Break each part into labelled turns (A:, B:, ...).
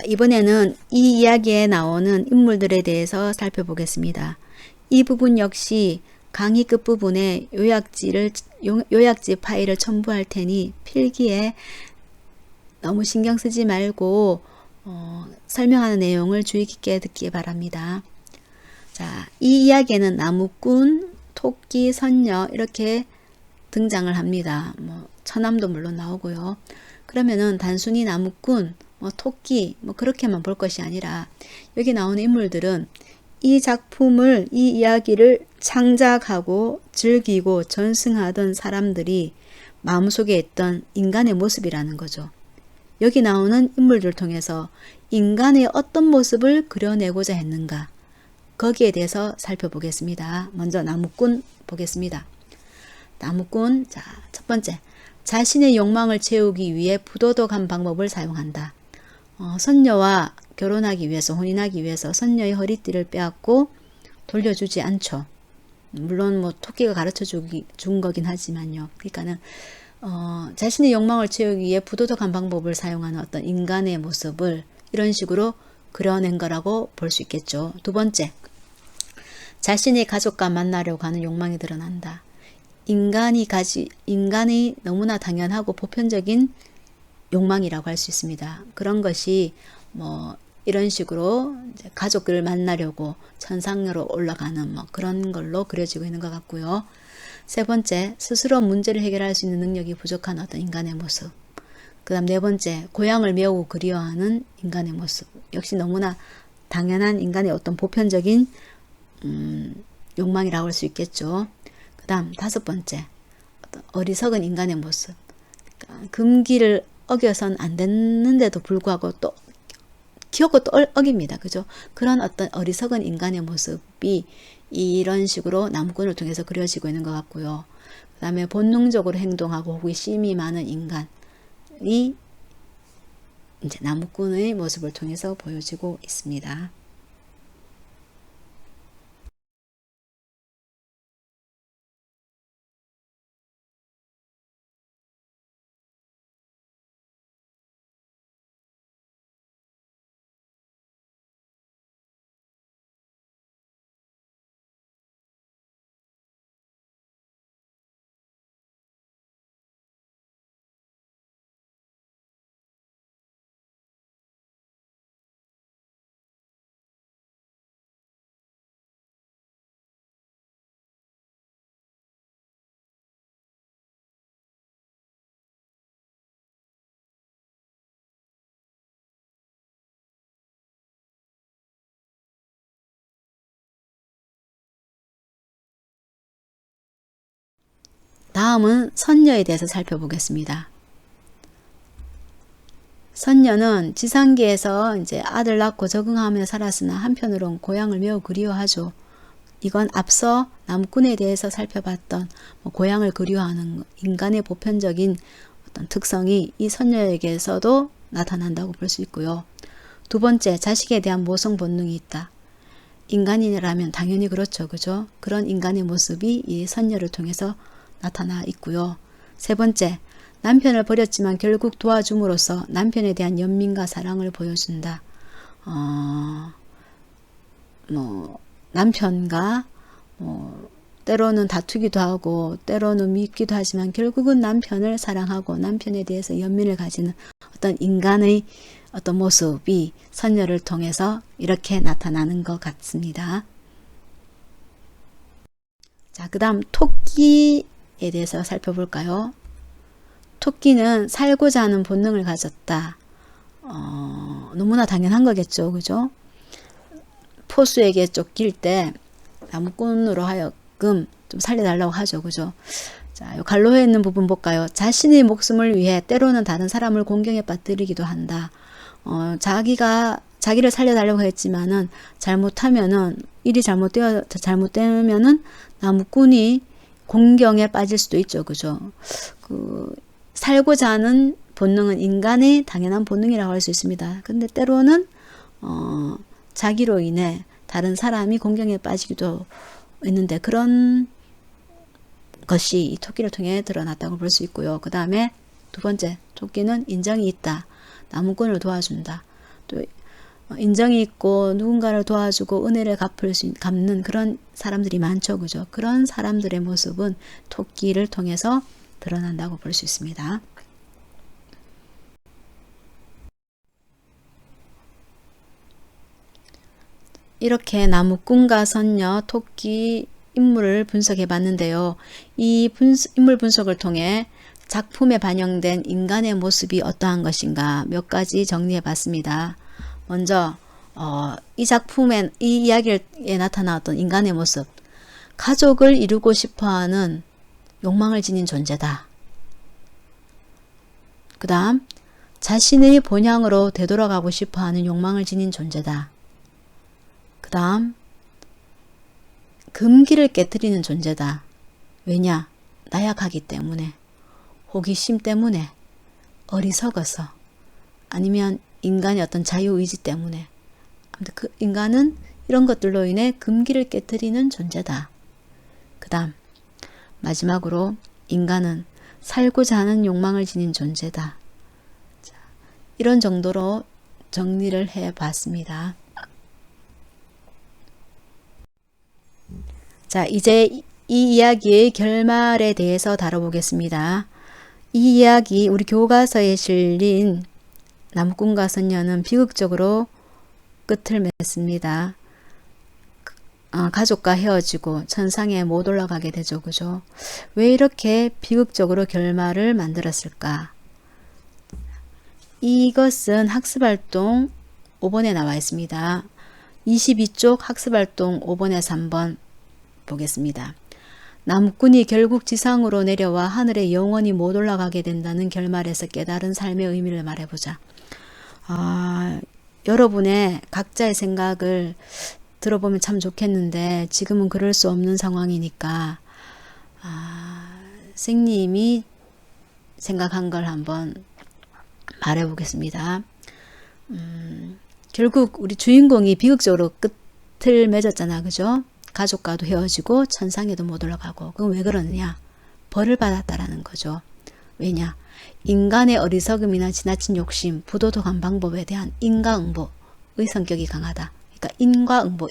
A: 자, 이번에는 이 이야기에 나오는 인물들에 대해서 살펴보겠습니다. 이 부분 역시 강의 끝부분에 요약지 파일을 첨부할 테니 필기에 너무 신경 쓰지 말고 설명하는 내용을 주의 깊게 듣기 바랍니다. 자, 이 이야기에는 나무꾼, 토끼, 선녀 이렇게 등장을 합니다. 처남도 물론 나오고요. 그러면은 단순히 나무꾼, 토끼 그렇게만 볼 것이 아니라 여기 나오는 인물들은 이 작품을, 이 이야기를 창작하고 즐기고 전승하던 사람들이 마음속에 있던 인간의 모습이라는 거죠. 여기 나오는 인물들 통해서 인간의 어떤 모습을 그려내고자 했는가, 거기에 대해서 살펴보겠습니다. 먼저 나무꾼 보겠습니다. 나무꾼, 자, 첫 번째, 자신의 욕망을 채우기 위해 부도덕한 방법을 사용한다. 선녀와 결혼하기 위해서, 혼인하기 위해서 선녀의 허리띠를 빼앗고 돌려주지 않죠. 물론 토끼가 가르쳐 준 거긴 하지만요. 그러니까는 자신의 욕망을 채우기 위해 부도덕한 방법을 사용하는 어떤 인간의 모습을 이런 식으로 그려낸 거라고 볼 수 있겠죠. 두 번째, 자신의 가족과 만나려고 하는 욕망이 드러난다. 인간이 너무나 당연하고 보편적인 욕망이라고 할 수 있습니다. 그런 것이 이런 식으로 이제 가족들을 만나려고 천상으로 올라가는 그런 걸로 그려지고 있는 것 같고요. 세 번째, 스스로 문제를 해결할 수 있는 능력이 부족한 어떤 인간의 모습. 그 다음 네 번째, 고향을 매우 그리워하는 인간의 모습. 역시 너무나 당연한 인간의 어떤 보편적인 욕망이라고 할 수 있겠죠. 그 다음 다섯 번째, 어떤 어리석은 인간의 모습. 그러니까 금기를 어겨선 안 됐는데도 불구하고 또 기어코 또 어깁니다. 그죠? 그런 어떤 어리석은 인간의 모습이 이런 식으로 나무꾼을 통해서 그려지고 있는 것 같고요. 그 다음에 본능적으로 행동하고 호기심이 많은 인간이 이제 나무꾼의 모습을 통해서 보여지고 있습니다. 다음은 선녀에 대해서 살펴보겠습니다. 선녀는 지상계에서 이제 아들 낳고 적응하며 살았으나 한편으론 고향을 매우 그리워하죠. 이건 앞서 나무꾼에 대해서 살펴봤던 고향을 그리워하는 인간의 보편적인 어떤 특성이 이 선녀에게서도 나타난다고 볼 수 있고요. 두 번째, 자식에 대한 모성 본능이 있다. 인간이라면 당연히 그렇죠. 그죠? 그런 인간의 모습이 이 선녀를 통해서 나타나 있고요. 세 번째, 남편을 버렸지만 결국 도와줌으로써 남편에 대한 연민과 사랑을 보여준다. 남편과 때로는 다투기도 하고 때로는 밉기도 하지만 결국은 남편을 사랑하고 남편에 대해서 연민을 가지는 어떤 인간의 어떤 모습이 선녀를 통해서 이렇게 나타나는 것 같습니다. 자, 그 다음 토끼에 대해서 살펴볼까요? 토끼는 살고자 하는 본능을 가졌다. 너무나 당연한 거겠죠. 그죠? 포수에게 쫓길 때 나무꾼으로 하여금 좀 살려달라고 하죠. 그죠? 자, 요 갈로에 있는 부분 볼까요? 자신의 목숨을 위해 때로는 다른 사람을 공경에 빠뜨리기도 한다. 자기를 살려달라고 했지만은 잘못하면은 일이 잘못되면은 나무꾼이 공경에 빠질 수도 있죠. 그죠? 살고자 하는 본능은 인간의 당연한 본능이라고 할 수 있습니다. 근데 때로는 자기로 인해 다른 사람이 공경에 빠지기도 있는데 그런 것이 이 토끼를 통해 드러났다고 볼 수 있고요. 그 다음에 두 번째, 토끼는 인정이 있다. 나무꾼을 도와준다. 또 인정이 있고 누군가를 도와주고 은혜를 갚는 그런 사람들이 많죠. 그죠? 그런 사람들의 모습은 토끼를 통해서 드러난다고 볼 수 있습니다. 이렇게 나무꾼과 선녀, 토끼 인물을 분석해 봤는데요. 이 인물 분석을 통해 작품에 반영된 인간의 모습이 어떠한 것인가 몇 가지 정리해 봤습니다. 먼저 이 작품의 이 이야기에 나타나왔던 인간의 모습, 가족을 이루고 싶어하는 욕망을 지닌 존재다. 그 다음 자신의 본향으로 되돌아가고 싶어하는 욕망을 지닌 존재다. 그 다음 금기를 깨뜨리는 존재다. 왜냐? 나약하기 때문에, 호기심 때문에, 어리석어서, 아니면 인간의 어떤 자유의지 때문에. 아무튼 그 인간은 이런 것들로 인해 금기를 깨뜨리는 존재다. 그 다음 마지막으로 인간은 살고자 하는 욕망을 지닌 존재다. 자, 이런 정도로 정리를 해 봤습니다. 자, 이제 이 이야기의 결말에 대해서 다뤄보겠습니다. 이 이야기, 우리 교과서에 실린 나무꾼과 선녀는 비극적으로 끝을 맺습니다. 가족과 헤어지고 천상에 못 올라가게 되죠. 그죠? 왜 이렇게 비극적으로 결말을 만들었을까? 이것은 학습활동 5번에 나와 있습니다. 22쪽 학습활동 5번에서 한번 보겠습니다. 나무꾼이 결국 지상으로 내려와 하늘에 영원히 못 올라가게 된다는 결말에서 깨달은 삶의 의미를 말해보자. 여러분의 각자의 생각을 들어보면 참 좋겠는데 지금은 그럴 수 없는 상황이니까 선생님이 생각한 걸 한번 말해보겠습니다. 결국 우리 주인공이 비극적으로 끝을 맺었잖아. 그죠? 가족과도 헤어지고 천상에도 못 올라가고. 그건 왜 그러느냐? 벌을 받았다라는 거죠. 왜냐? 인간의 어리석음이나 지나친 욕심, 부도덕한 방법에 대한 인과응보의 성격이 강하다. 그러니까 인과응보,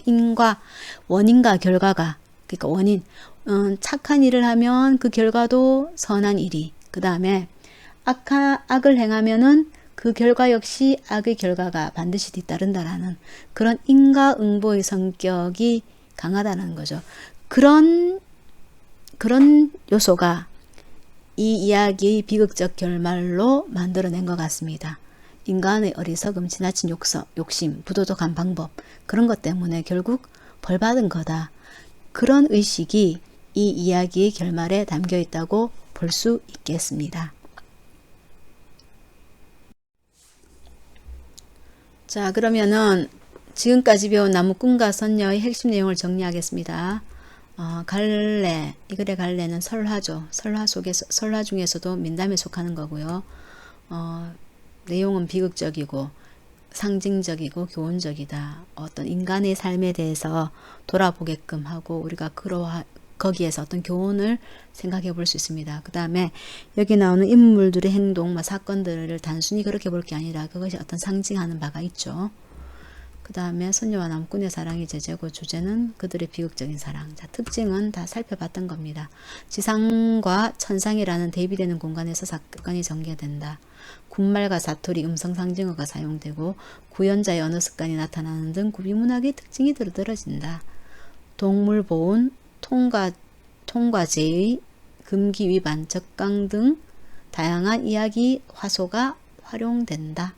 A: 원인과 결과가, 그러니까 원인, 착한 일을 하면 그 결과도 선한 일이, 그 다음에 악을 행하면은 그 결과 역시 악의 결과가 반드시 뒤따른다라는 그런 인과응보의 성격이 강하다는 거죠. 그런 요소가 이 이야기의 비극적 결말로 만들어낸 것 같습니다. 인간의 어리석음, 지나친 욕심, 부도덕한 방법, 그런 것 때문에 결국 벌받은 거다. 그런 의식이 이 이야기의 결말에 담겨 있다고 볼 수 있겠습니다. 자, 그러면은 지금까지 배운 나무꾼과 선녀의 핵심 내용을 정리하겠습니다. 갈래, 이 글의 갈래는 설화죠. 설화 중에서도 민담에 속하는 거고요. 내용은 비극적이고 상징적이고 교훈적이다. 어떤 인간의 삶에 대해서 돌아보게끔 하고 우리가 거기에서 어떤 교훈을 생각해 볼 수 있습니다. 그 다음에 여기 나오는 인물들의 행동, 사건들을 단순히 그렇게 볼 게 아니라 그것이 어떤 상징하는 바가 있죠. 그 다음에 선녀와 나무꾼의 사랑이 제재고 주제는 그들의 비극적인 사랑. 자, 특징은 다 살펴봤던 겁니다. 지상과 천상이라는 대비되는 공간에서 사건이 전개된다. 군말과 사투리, 음성 상징어가 사용되고 구연자의 언어 습관이 나타나는 등 구비문학의 특징이 두드러진다. 동물 보온, 통과제의, 금기 위반, 적강 등 다양한 이야기 화소가 활용된다.